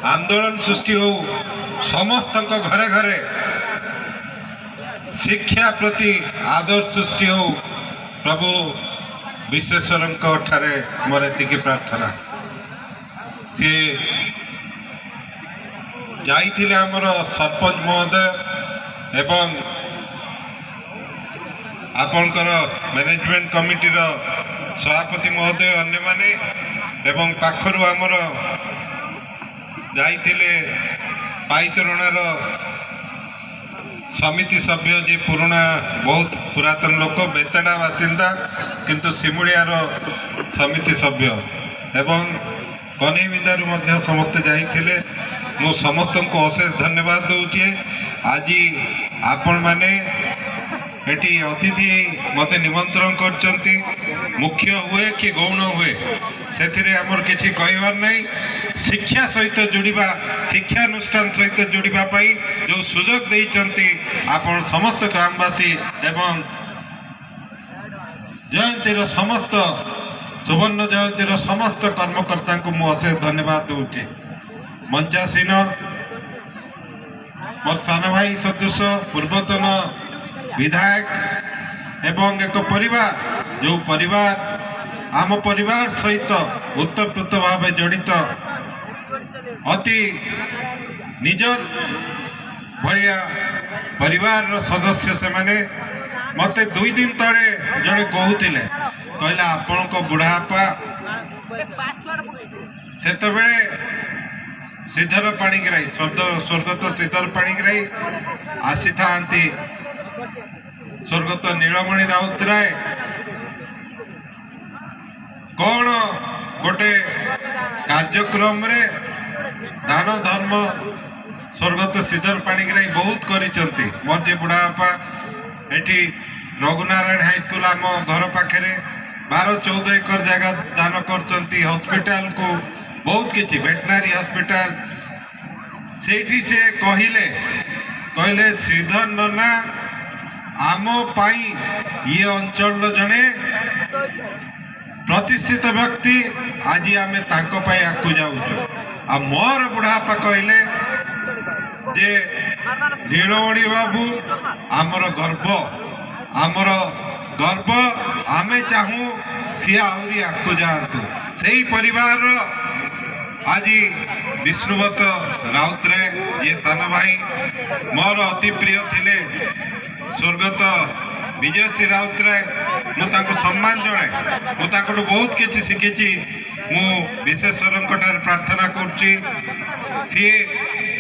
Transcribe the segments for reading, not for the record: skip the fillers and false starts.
आंदोलन सृष्टि हो समस्त घरे घरे शिक्षा प्रति आदर सृष्टि हो प्रभु विश्वेश्वर ठारे मोर एति प्रार्थना। सी जाइथिले आमर सरपंच महोदय एवं आपणकर मैनेजमेंट कमिटीर सभापति महोदय अन्य माने एवं पाखरु आमर जाइथिले पाइतरणार समिति सभ्य जे पुराना बहुत पुरातन लोक बेतड़ा बासिंदा किंतु सिमुलियार समिति सभ्य एवं कन्हई बिंदारू मध्य समस्त जाइथिले। मु समस्त को अशेष धन्यवाद दूचे। आज आपण माने एटी अतिथि मते निमंत्रण करचंती मुख्य हुए कि गौण हुए से आमर किसी कहबार नहीं। शिक्षा सहित जोड़िबा शिक्षानुष्ठान सहित जोड़िबा पाई जो सुजोग देइचंती आपण समस्त ग्रामवासी एवं जयंतीर समस्त सुवर्ण जयंतीर समस्त कर्मकर्ता को मु अशेष धन्यवाद दूचे। मंचासीन मोर सान भाई सदृश पूर्वतन विधायक एवं एक परिवार जो परिवार आम परिवार सहित उत्तरप्रोत भाव जड़ित अति निजर भाया परिवार सदस्य से माने मते 2 दिन तले जड़े कहूले कहला आपण को बुढ़ापा से श्रीधर पाणिग्राही स्वर्गत श्रीधर पाणिग्राही आसी था स्वर्गत नीलमणि राउतराय कौन गोटे कार्यक्रम रे दान धर्म स्वर्गत श्रीधर पाणिग्राही बहुत करिसंती। मोर जे बुढ़ापा एठी रघुनारायण हाई स्कूल आम घर पाखे 12-14 एकर जगह दान करचंती। हॉस्पिटल को बहुत किछि वेटनरी हॉस्पिटल सेठी से कहले श्रीधर नना आम पाई ये अंचल जड़े प्रतिष्ठित व्यक्ति आज आम ताकू जाऊँ। आ मोर बुढ़ापा कहले जे नीलमणि बाबू आमर गर्व आमे चाहूँ सी आहरी आगू जातु से परिवार आज विष्णुवत राउतराय ये सान भाई मोर अति प्रिय थिले स्वर्गत विजय श्री राउतराय मुझे सम्मान जनाए मुझे बहुत किसी शिखी मु विश्वेश्वर प्रार्थना करुच्ची सी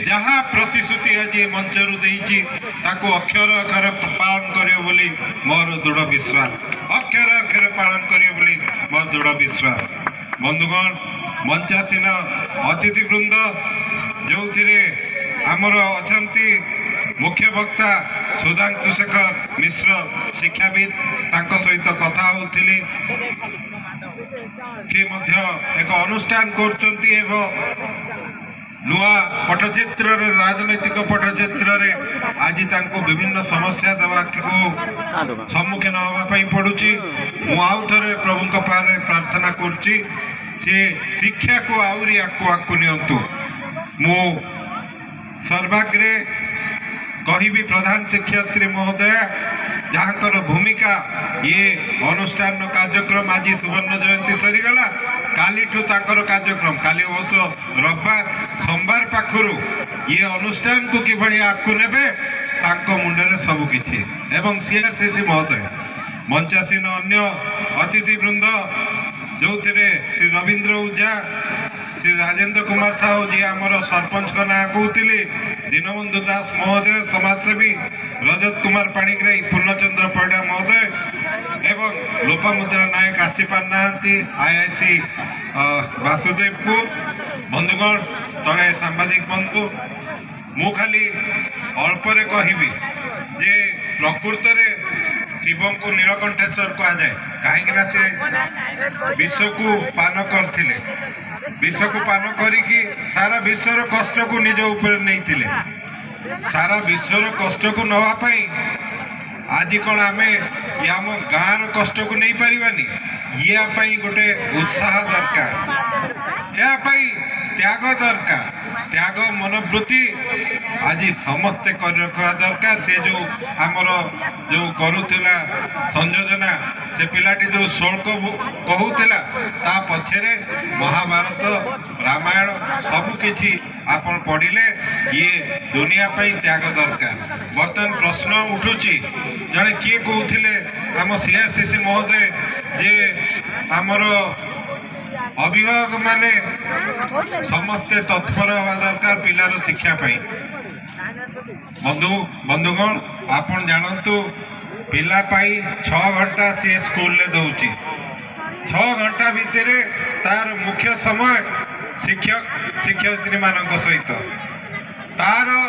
जहाँ प्रतिश्रुति आज मंचरू देती अक्षर अक्षर पालन करियो बोली मोर दृढ़ विश्वास अक्षर अक्षर पालन करियो बोली मोर दृढ़ विश्वास। बंधुगण मंचासीन अतिथि वृंद जो आमर अच्छा मुख्य वक्ता सुधांशु शेखर मिश्र शिक्षाविद तांको सहित कथा होउथिली सी एक अनुष्ठान करचंती एवं नुआ पटचित्र राजनैतिक पटचित्र आज तांको विभिन्न समस्या देवा को सम्मुखीन होगापी पड़ुची। मु आउ थे प्रभु पाखे प्रार्थना करुच्ची से शिक्षा को आहरी आकू नियंतु। मु सर्वाग्रे कहिबी प्रधान शिक्षयित्री महोदय जहाँकर भूमिका ये अनुष्ठान कार्यक्रम आज सुवर्ण जयंती सरीगला काली ताकर कार्यक्रम काली अवश्य रविवार सोमवार पाखरु ये अनुष्ठान को किभली आगू नेबे तांको मुंडरे सबुकिछि एवं सीआरसीसी महोदय मंचासीन अन्य अतिथि वृंद जो श्री रवींद्र ओझा श्री राजेंद्र कुमार साहू जी आमर सरपंच का ना कहते दीनबंधु दास महोदय समाजसेवी रजत कुमार पाणिग्राही पूर्णचंद्र परिडा महोदय एवं लोपामुद्रा नायक आसीपार नाहांती आईआईसी वासुदेवपुर बंधुगण तले सांबादिक बंधु मु खाली अल्परे कहबी जे प्रकृत शिव को नीलकंठेश्वर कहुए कहीं से विष को पान करते विष को पान करिकी सारा विश्वर कष्ट को निज ऊपर नहीं सारा विश्वर कष्ट को नवापाई आज कौन आम आम गाँव कष्ट को नहीं पारिबानी ये गोटे उत्साह दरकार या त्याग दरकार त्याग मनोवृत्ति आज समस्ते कर रखा दरकार। से जो आमर जो करुला संयोजना से पिलाटी जो श्लोक कहूला ता पछरे महाभारत रामायण सबकि आपण पढ़िले ये दुनिया त्याग दरकार। बर्तमान प्रश्न उठुची जड़े किए कहते आम सीआरसीसी महोदय जे आमर अभिभावक माने समस्ते तत्पर हवा दरकार पिलार शिक्षा पाई। बंधुगण आपण जानतु पिला पाई 6 घंटा सी स्कूल ले दौची 6 घंटा भितर तार मुख्य समय शिक्षक शिक्षयित्री मान सहित तार